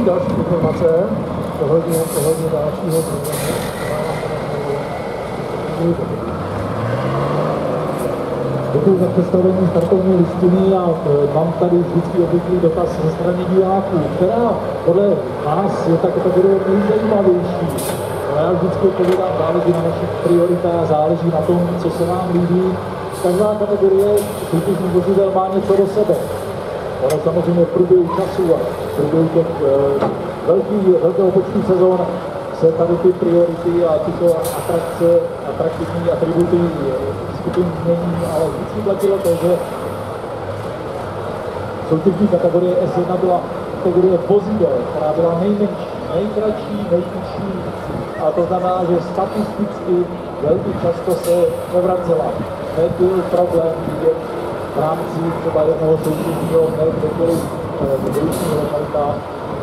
Další informace ohledně dalšího programu. Děkuji za představení startovní listiny a mám tady vždycky obvyklý dotaz ze strany diváků, která podle vás je ta kategorie nejzajímavější. Já vždycky odpovídám, záleží na našich prioritách, záleží na tom, co se vám líbí. Každá kategorie soutěžních vozidel má něco do sebe. Ono samozřejmě v průběhu času a v průběhu těch velkého počtu sezón se tady ty priority a tyto atraktivní atributy skupin změní, ale vždycky platilo to, že soutěžní kategorie S1 byla kategorie vozidel, která byla nejmenší, nejkratší, nejtužší, a to znamená, že statisticky velmi často se nevracela. Nebyl problém vidět v rámci třeba jednoho soutěžního dne kdekoliv v různých lokalitách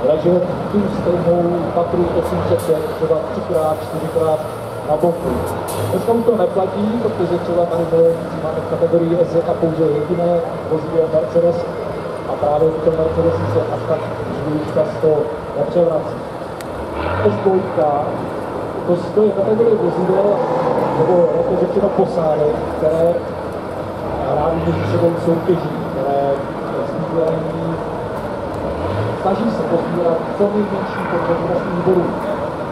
ležet tu stejnou patru 805, třeba 3x, 4x na boku. Dneska už to neplatí, protože třeba tady máme v kategorii S1 pouze jediné vozidlo Mercedes, a právě tyto Mercedesy se až tak příliš často nepřevrací. S2, to je kategorie vozidel, nebo jako řečeno posádek, které rádi mezi sebou soutěží, které sdílení snaží se pozbírat co největší počet vlastních bodů.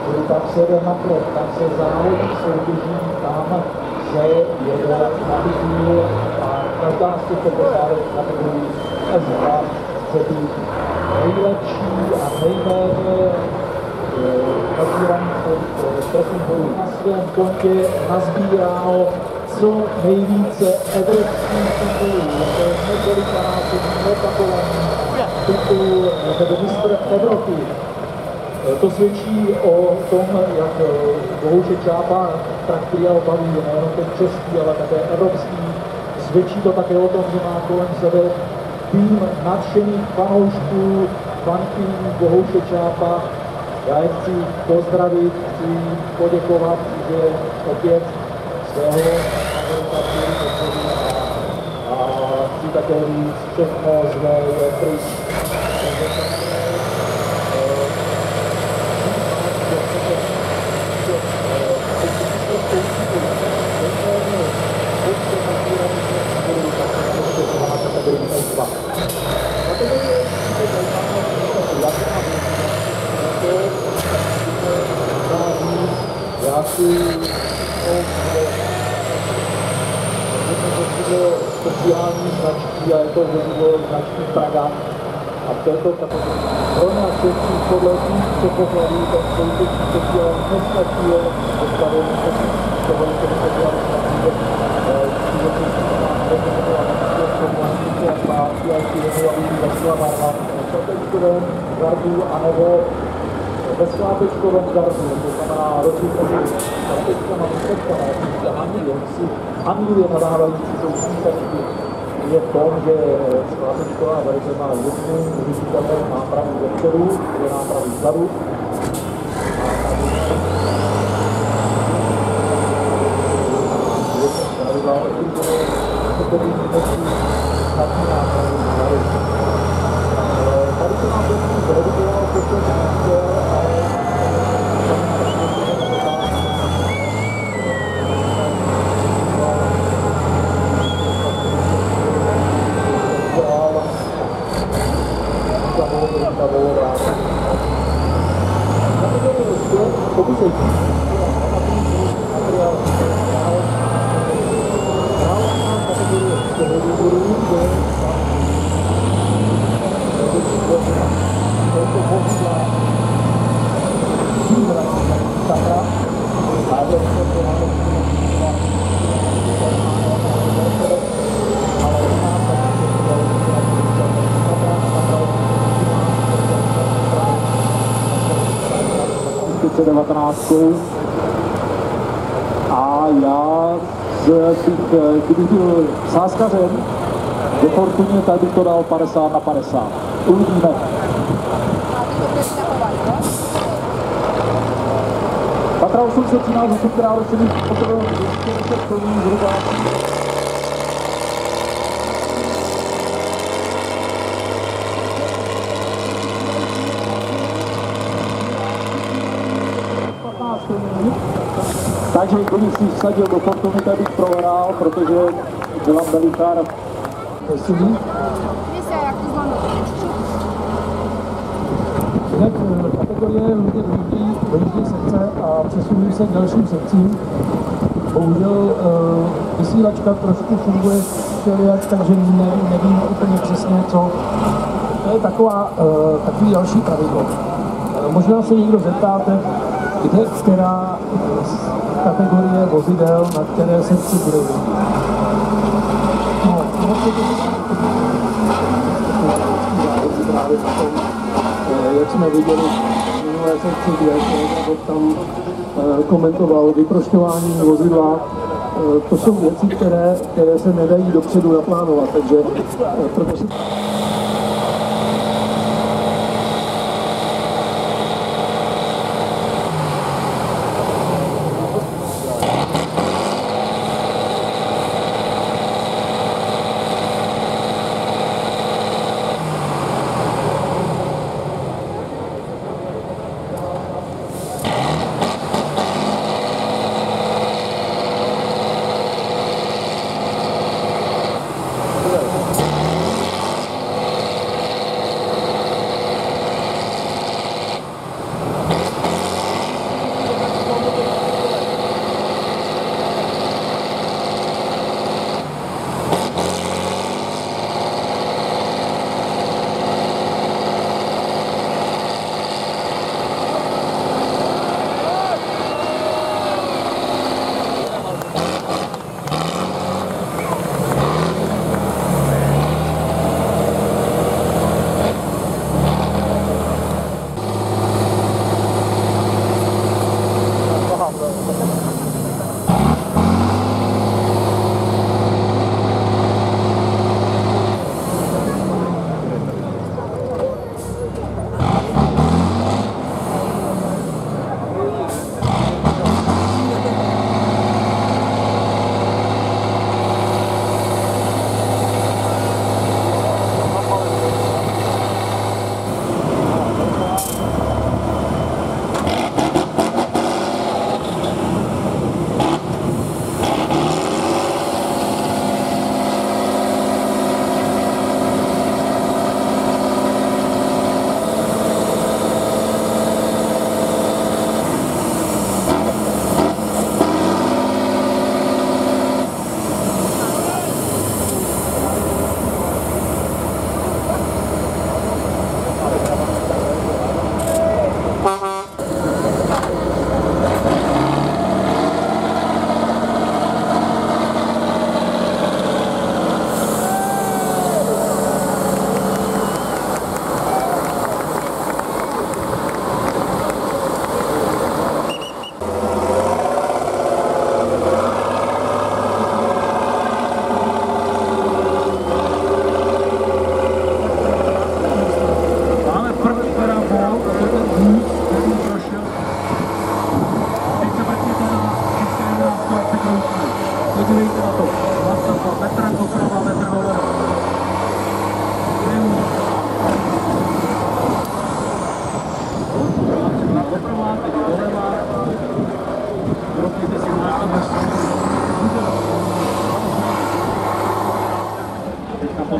Čili tam se jde na krok, tam se závodí soutěží, tam se jede na vyzníl a každá z těchto posádek kategorii S2 chce být nejlepší a nejméně nazývaných trestných bodů na svém kontě nazbíráno co nejvíce evropských titulů, jako je několikrát opakovaný titul nebo mistr Evropy. To svědčí o tom, jak Bohuše Čápa Traktorial baví nejen ten český, ale také evropský. Svědčí to také o tom, že má kolem sebe tým nadšených fanoušků, fanky Bohuše Čápa. Já je chci pozdravit, chci poděkovat, že opět svého a chci také říct všechno zlé je pryč. Já si speciální značky a je to vozidlo značky Praga. A v této kategorii pro nás všetkých podle těch předpokladů ten soutěží speciál nestačuje postavit toho, co by se dělali ve slápečkovém gardu, to znamená rozdíl mezi slápečkama a výsledkama, jaký se handluje nadávající součítačky, je v tom, že slápečková verze má jednu řešitelnou nápravu vepředu, dvě nápravy vzadu. Tady se nám zredukoval počet a já kdybych byl sázkařem do Fortuně, tak bych to dal 50/50. Uvidíme. Patra 813, která ročení potrvalo 210 koní zhruba. Takže když si vsadil do Fortuny, tak bych prohrál, protože Milan Belichár poslední. Jinak kategorie dojíždí sekce a přesunují se k dalším sekcím. Bohužel vysílačka trošku funguje všelijak, takže nevím úplně přesně co. To je takový další pravidlo. Možná se někdo zeptáte, kde která kategorie vozidel, na které sekci budou jezdit. Jak jsme viděli v minulé sekci, kde tam komentoval vyprošťování vozidla, to jsou věci, které se nedají dopředu naplánovat, takže proto si...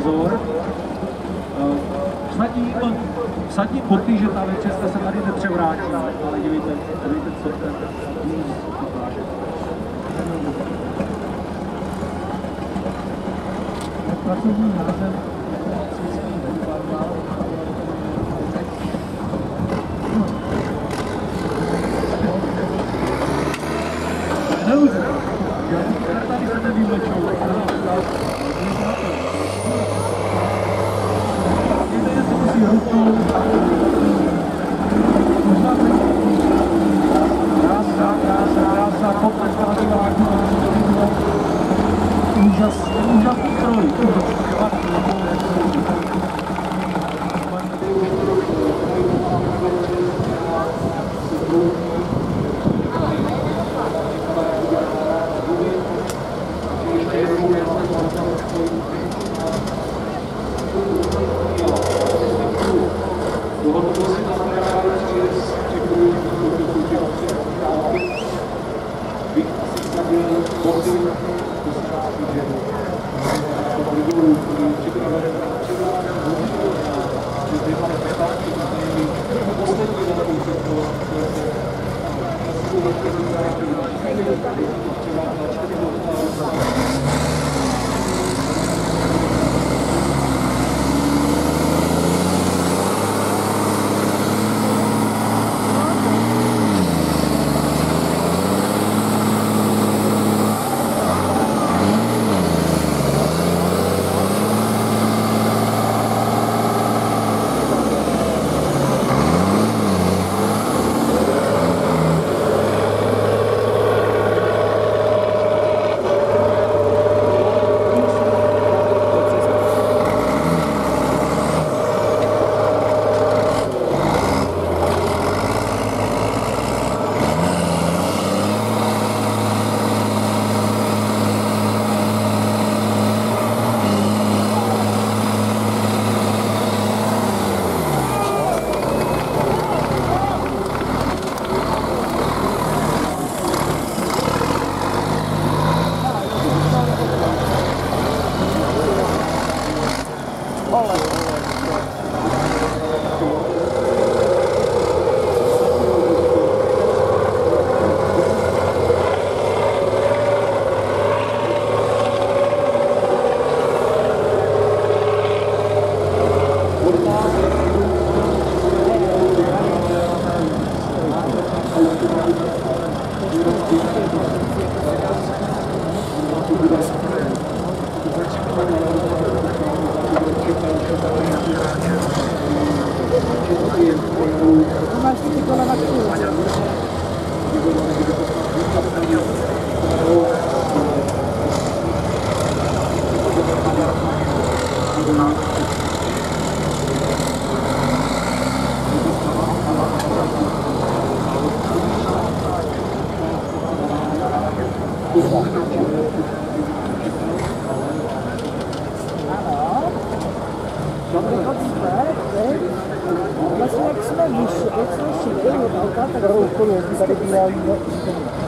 pozor. Vsadí boty, že ta Leicester se tady nepřevrátí, ale dívejte, co ten minus dokáže. Pracovní název světský barva. Neuze, tady se nevývlečou. Úžasný stroj.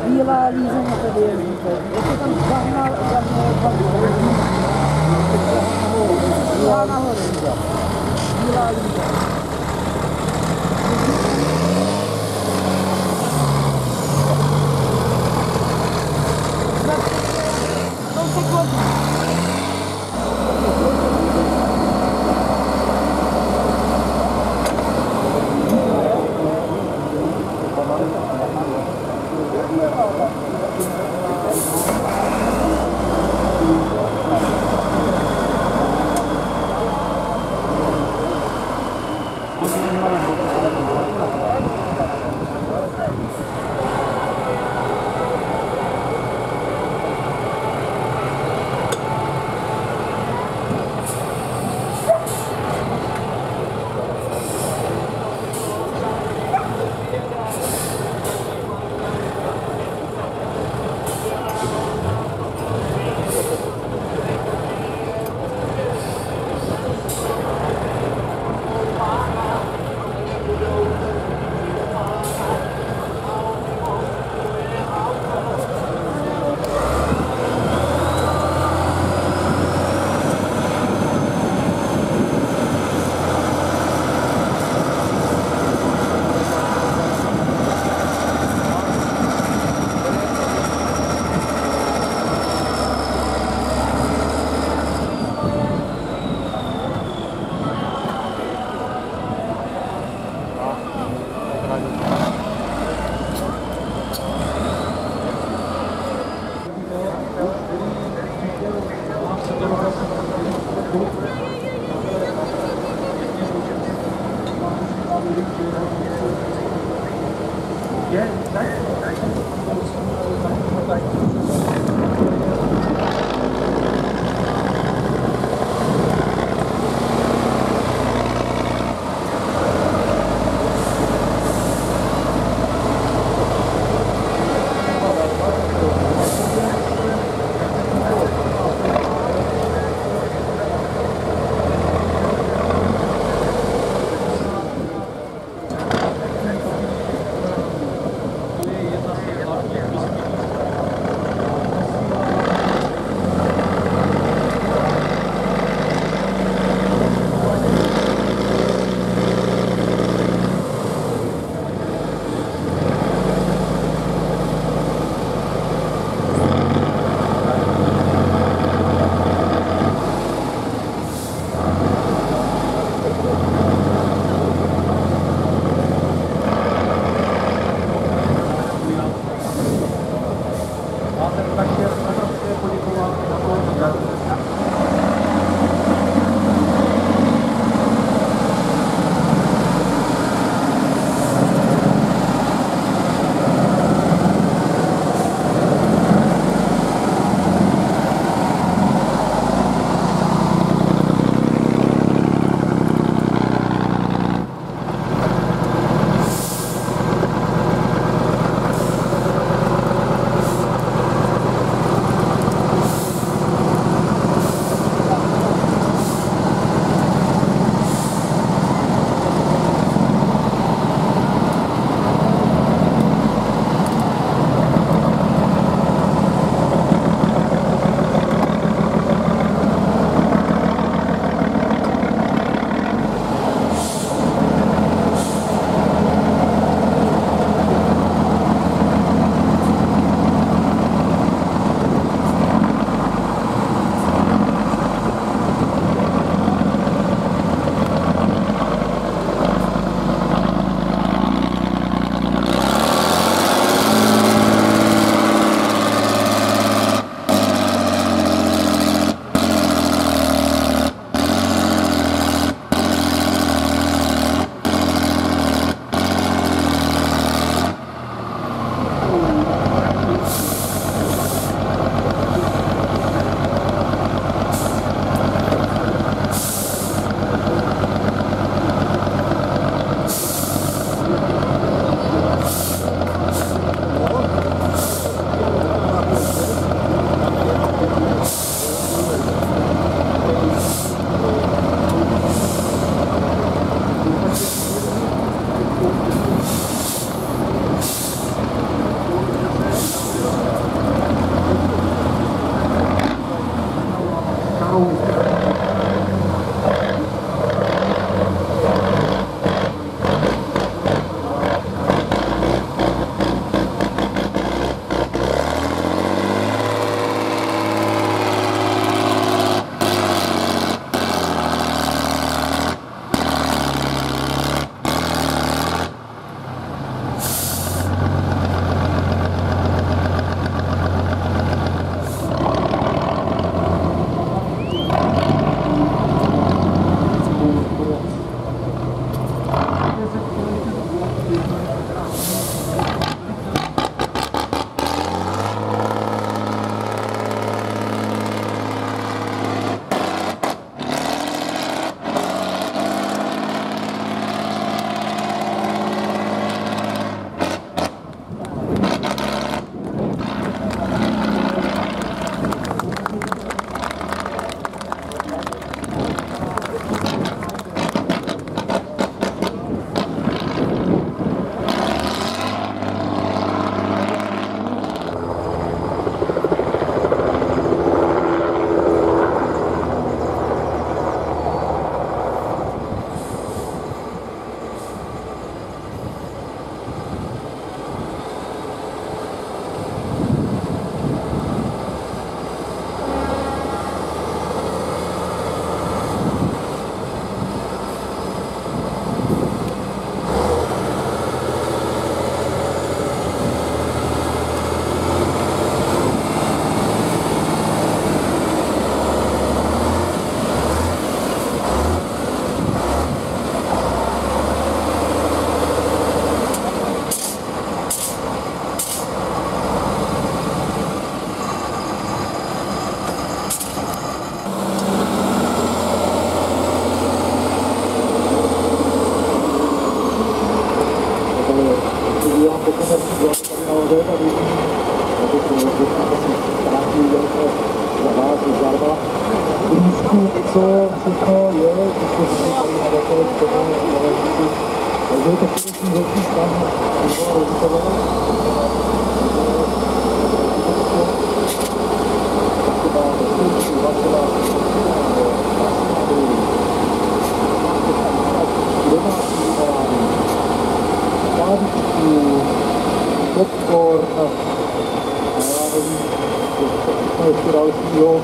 Bílá lízeň tady je, ještě tam zahnal bílá nahoru. Bílá lízeň. Thank you. Thank you. trošku, co všechno je, co se tady na dokolik k tomu železnici. Takže je to především velký stan Ivala Rožitové. Popcorn, já nevím, co ještě dalšího,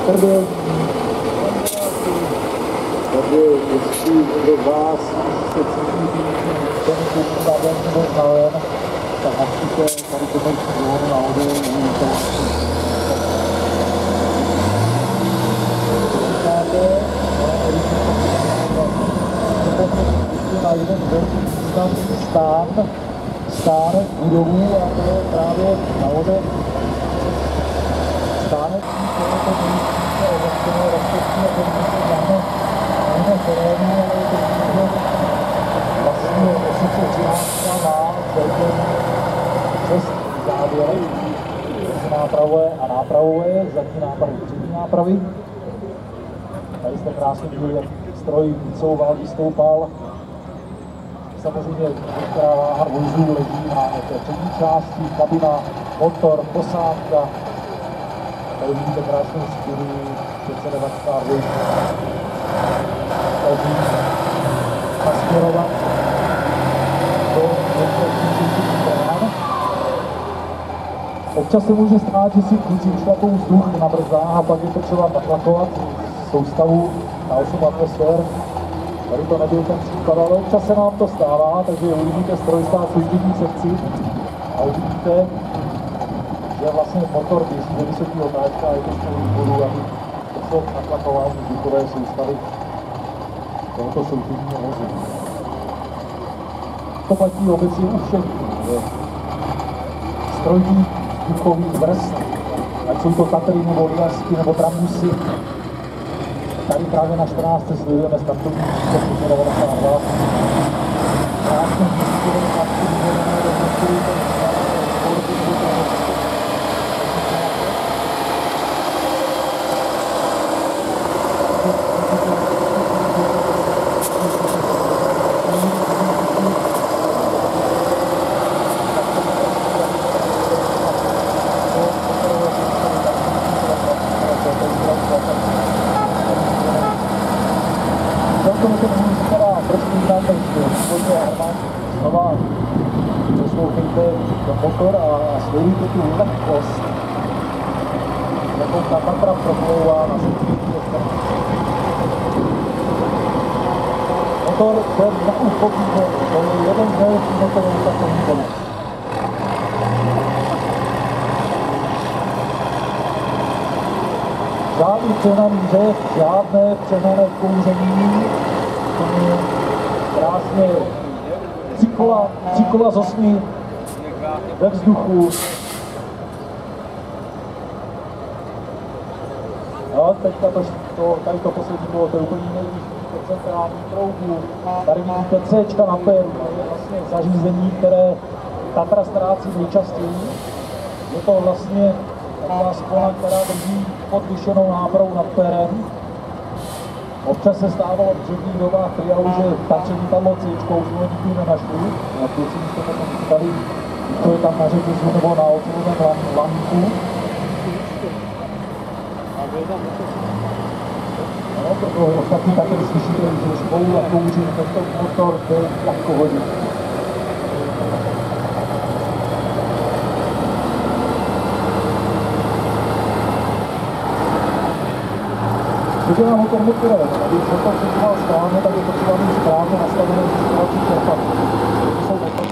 trdelní, takže jestli někdo z vás se cítí být těmi kůzkávem nebo znalen, tak například tady to mají zónu na vody, nevím to. Na jeden velký významný stánek budovů a to je právě na vodě stánek, které to nejvíce obecné, respektive to máme na terénu, ale je to tím, že vlastně sice Třináctka má celkem 6 závěrek, nápravové a nápravové, zadní nápravy, přední nápravy. Tady jste krásně viděli, jak stroj vycouval, vystoupal. Samozřejmě některá váha vozů leží na té přední části, kabina, motor, posádka. Tady vidíte krásnou skvělý 592. Každý nasměrovat do jednotlivých brán. Občas se může stát, že si kluci vyšlapou vzduch na brzdách a pak je potřeba natlakovat soustavu na 8 atmosfér. Tady to nebyl ten příklad, ale občas se nám to stává, takže uvidíte stroj stát služební sekci a uvidíte, že vlastně motor běží do vysokého táčka a je to spolu výboru, aby došlo k natlakování vzduchové soustavy tohoto soutěžního vozu. To platí obecně u všech strojních vzduchových vrst, ať jsou to Tatry nebo Liasky nebo Trambusy. Tady právě na 14. sledujeme startovní číslo 92. Krásně výzkumy a výzkumy do některých poslouchejte ten motor a sledujte tu lehkost, jakou ta Tatra proplouvá na zemí. Motor, to je na uchopíte, to je jeden z nejlepších motorů takový konec. Žádný přehnaný řev, žádné přehnané kouření, to je krásně cykla z 8 ve vzduchu. No, teďka tady to poslední bylo, to je úplně nejvyšší centrální proudu. Tady vidíte C na PEM, to je vlastně zařízení, které Tatra ztrácí nejčastěji. Je to vlastně taková spona, která drží podvyšenou nápravou nad perem. Občas se stávalo v předních dobách trialu, že tačení tam moc C, už jsme nikdy nenašli. A kluci mi to potom říkali, to je tam na řetězu nebo na otvořeném lanku. No, protože ostatní také slyšíte, že spolu a kouří tento motor, to je jako hodně. Když je na motor motorem, aby se to všechno správně, tak je potřeba mít správně nastavené vyškovací čerpadlo. To jsou motory.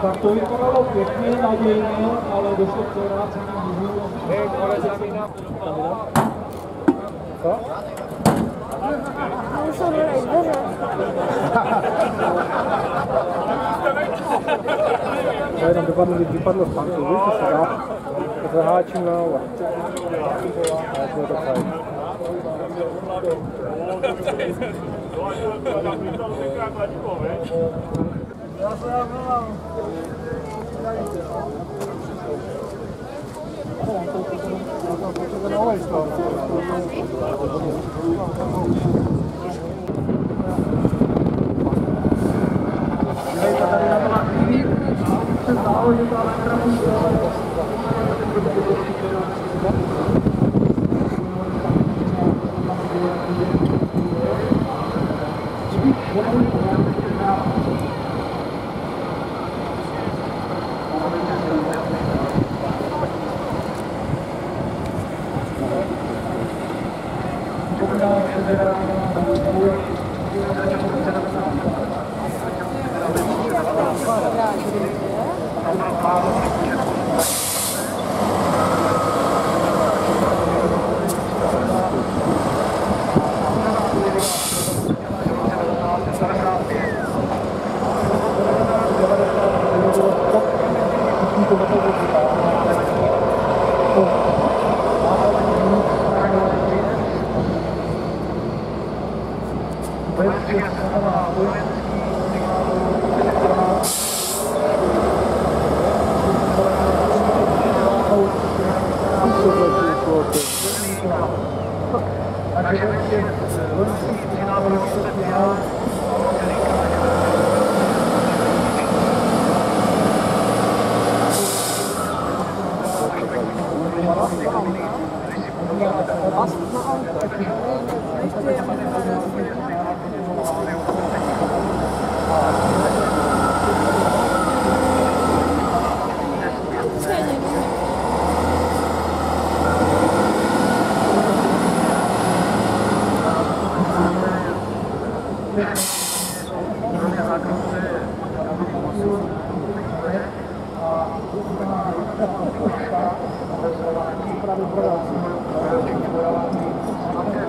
Tak to vypadalo pěkně, nadějně, ale došlo k převrácení mužů. Co? Tam jsou dole dveře. To jenom vypadlo z panku, víš, to se dá. To zaháčím na ova. A je to fajn. Já se vám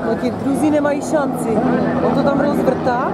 No ti druzí nemají šanci. On to tam rozvrtá.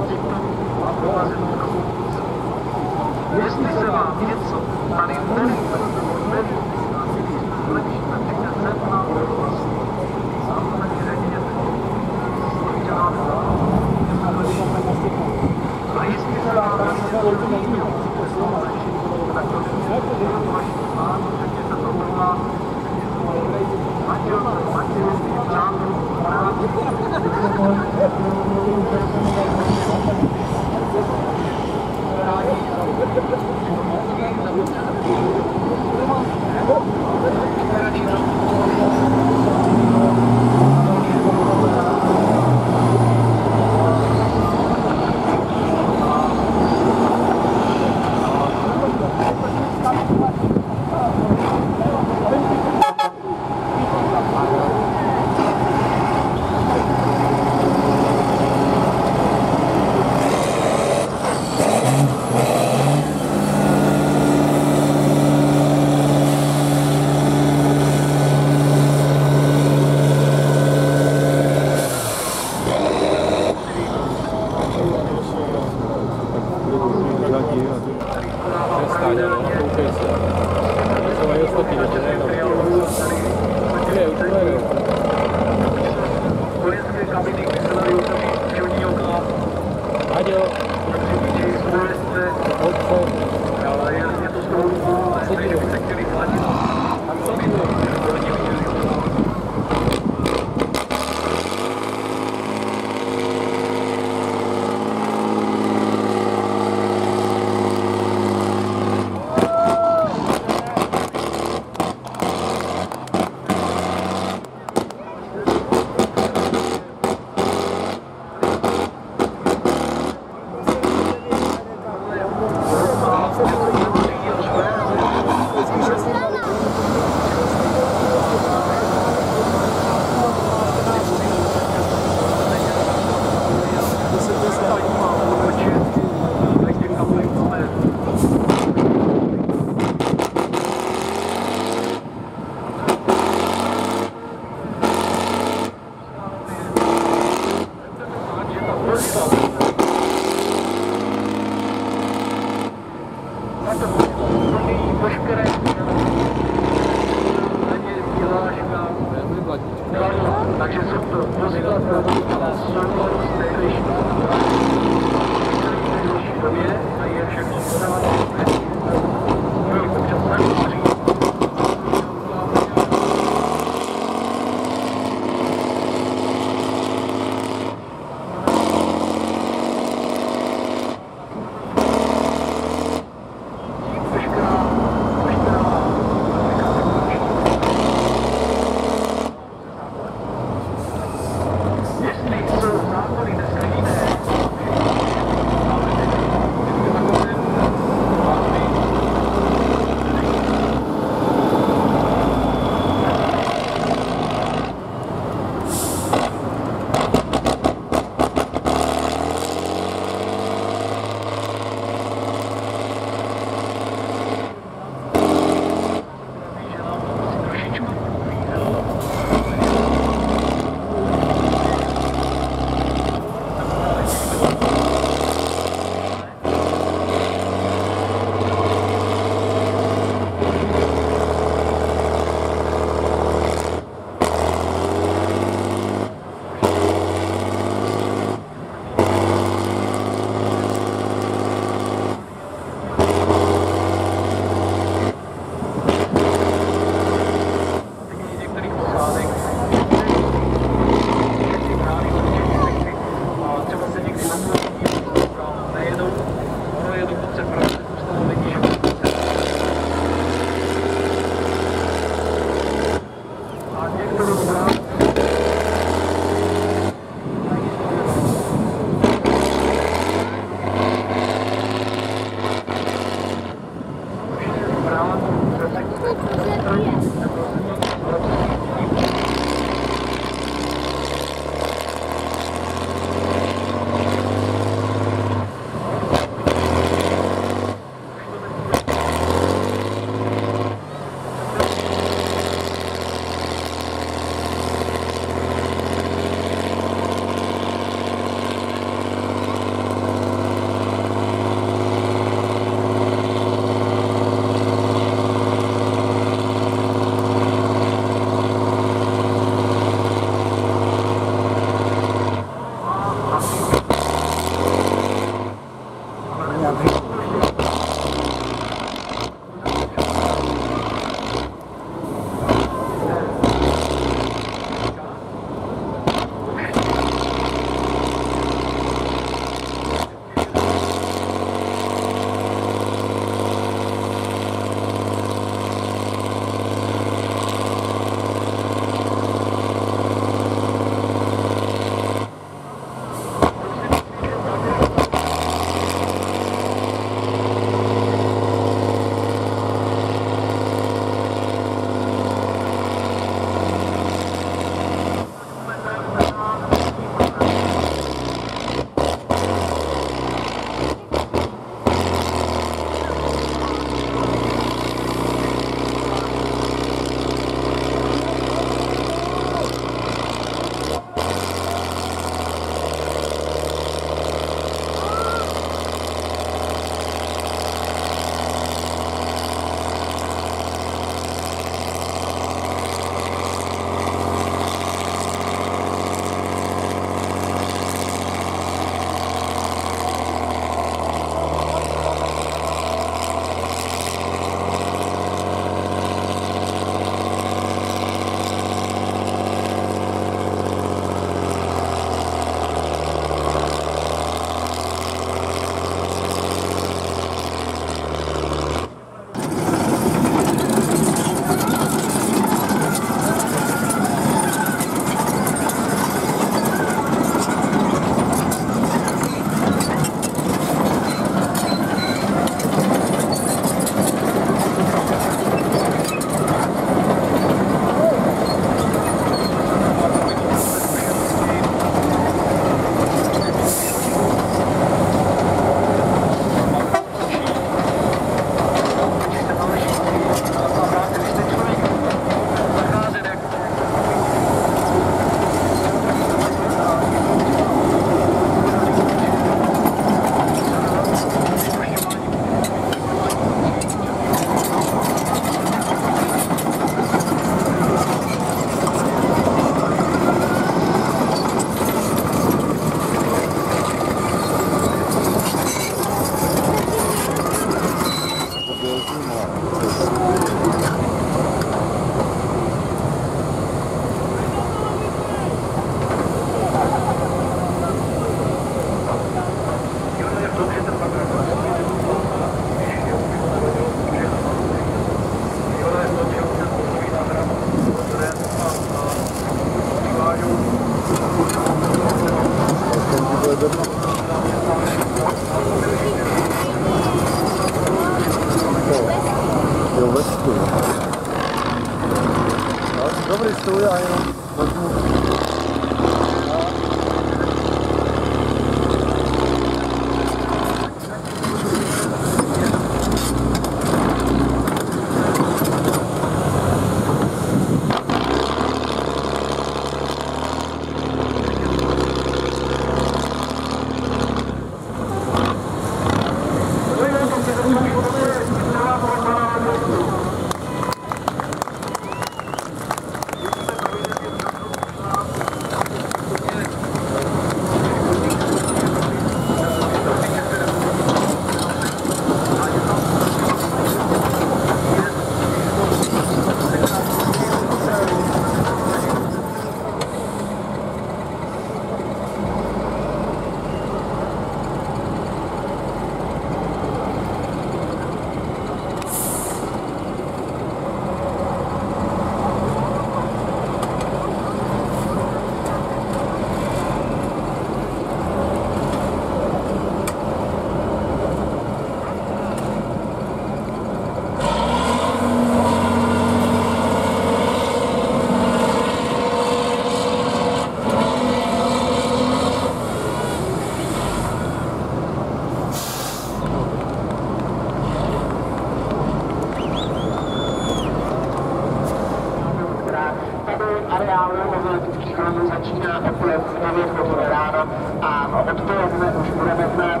začíná opět v 9 hodin ráno a odpoledne už budeme znát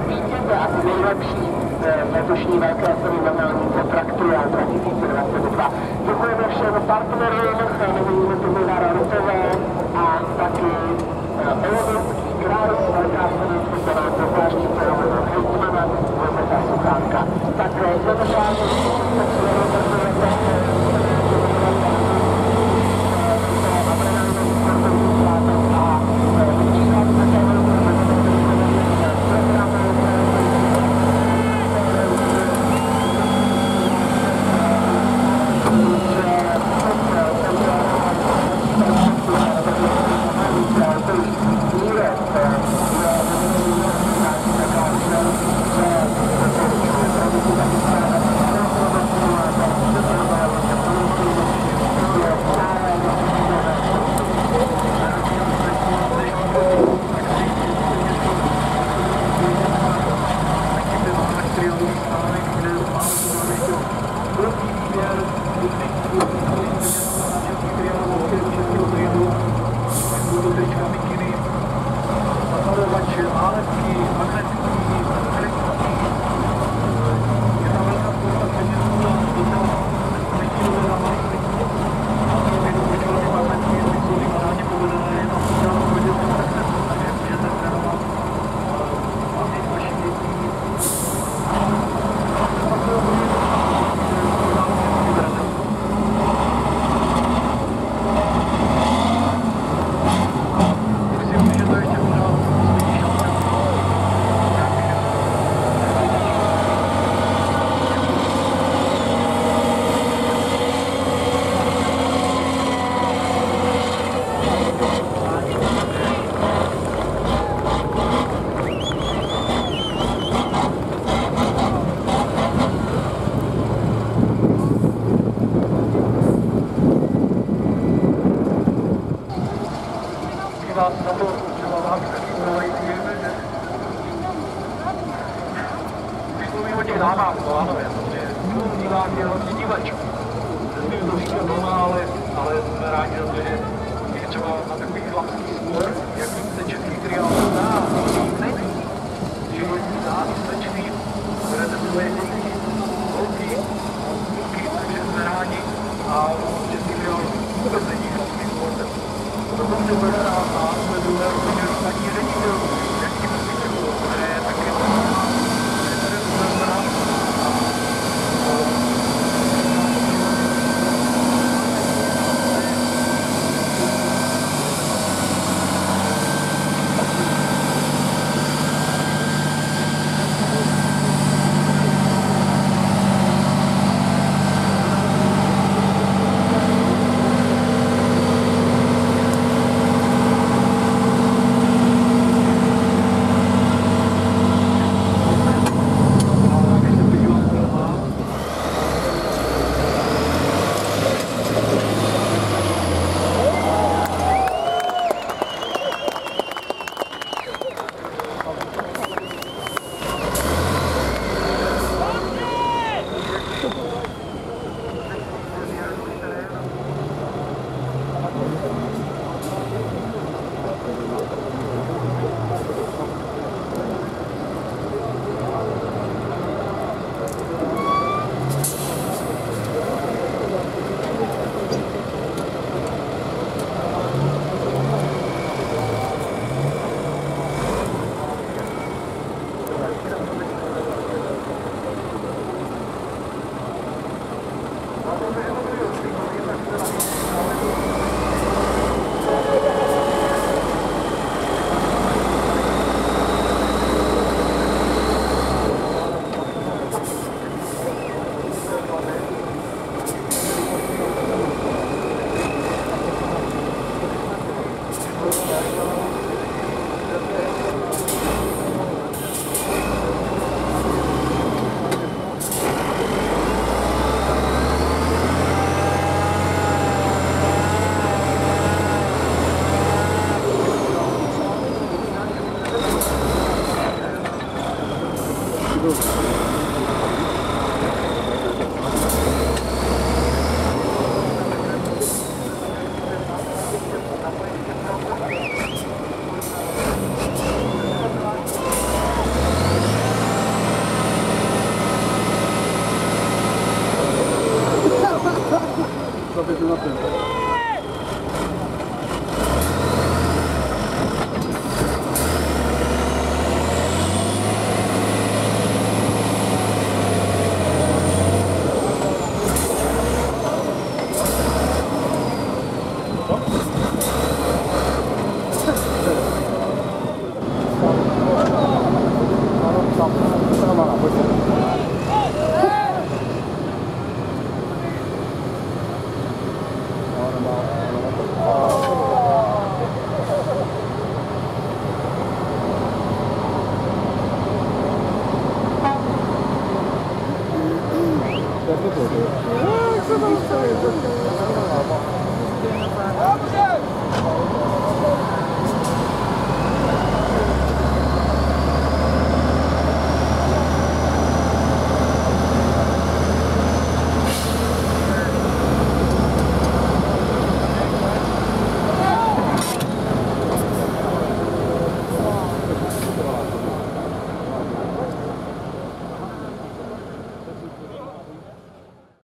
vítěze asi nejlepší letošní velké semifinální traktory 2022. Děkujeme všem partnerům, nevím, Tomilá Rotové a taky Olomoucký kraj, velká semifinální zvláštní cerového hejtmana Josefa Suchánka. Tak završáme ale jsme rádi, že je třeba na takových chlapských spor, jak se český triál dá, není, že je dá výstečný, budete svoje děti, holky, kluky, takže jsme rádi a český triál vůbec není chlapským sportem. Potom se bude rád a jsme druhé roky paní ředitelů, jak tím zbytku, které je taky taky bylo. Jak se tam chce?